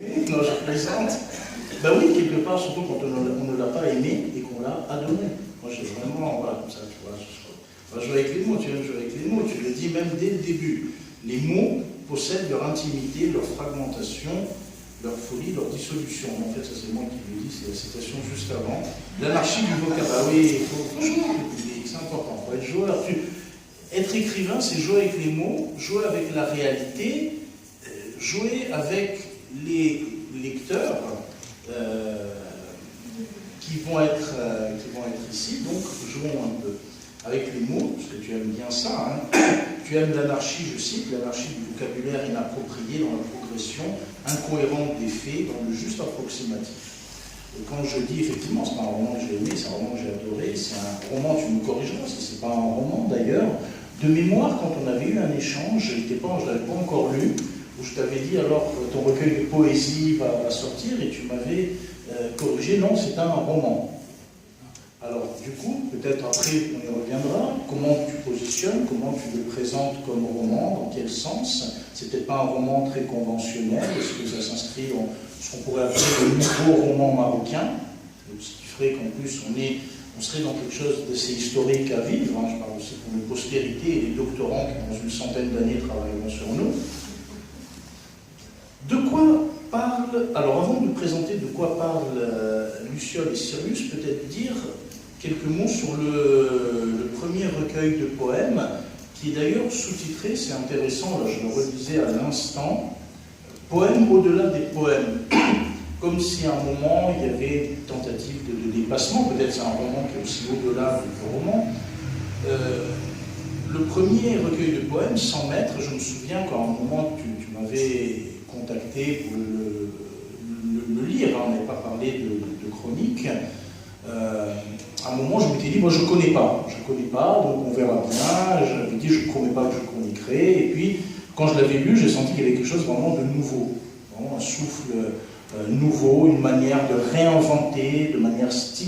Non, je plaisante. Ben oui, quelque part, surtout quand on ne l'a pas aimé et qu'on l'a adoré. Moi, j'ai vraiment, voilà, comme ça, tu vois, on va jouer avec les mots, tu viens de jouer avec les mots, tu le dis même dès le début. Les mots possèdent leur intimité, leur fragmentation, leur folie, leur dissolution. En fait, ça c'est moi qui le dis, c'est la citation juste avant. L'anarchie du vocabulaire. Ah oui, il faut jouer avec le public, c'est important, il faut être joueur. Être écrivain, c'est jouer avec les mots, jouer avec la réalité, jouer avec les lecteurs qui vont être ici, donc jouons un peu avec les mots, parce que tu aimes bien ça, hein. Tu aimes l'anarchie, je cite, l'anarchie du vocabulaire inapproprié dans la progression, incohérente des faits, dans le juste approximatif. Et quand je dis effectivement, c'est pas un roman que j'ai aimé, c'est un roman que j'ai adoré, c'est un roman, tu me corrigeras si c'est pas un roman d'ailleurs, de mémoire, quand on avait eu un échange, je ne l'avais pas encore lu, où je t'avais dit alors ton recueil de poésie va sortir et tu m'avais corrigé, non, c'est un roman. Alors du coup, peut-être après on y reviendra, comment tu positionnes, comment tu le présentes comme roman, dans quel sens? C'est peut-être pas un roman très conventionnel, est-ce que ça s'inscrit dans ce qu'on pourrait appeler le nouveau roman marocain, ce qui ferait qu'en plus on serait dans quelque chose d'assez historique à vivre, hein. Je parle aussi pour une postérité et les doctorants qui dans une centaine d'années travailleront sur nous. De quoi parle, alors avant de présenter de quoi parlent Luciole et Sirius, peut-être dire quelques mots sur le premier recueil de poèmes, qui est d'ailleurs sous-titré, c'est intéressant, là je le relisais à l'instant, Poèmes au-delà des poèmes. Comme si à un moment il y avait une tentative de dépassement, peut-être c'est un roman qui est aussi au-delà du roman. Le premier recueil de poèmes, 100 mètres, je me souviens qu'à un moment tu m'avais contacté pour le lire, hein, on n'avait pas parlé de chronique. À un moment je m'étais dit, moi je ne connais pas, donc on verra bien, j'avais dit je ne promets pas que je chroniquerai, et puis quand je l'avais lu, j'ai senti qu'il y avait quelque chose vraiment de nouveau, vraiment un souffle nouveau, une manière de réinventer de manière stylistique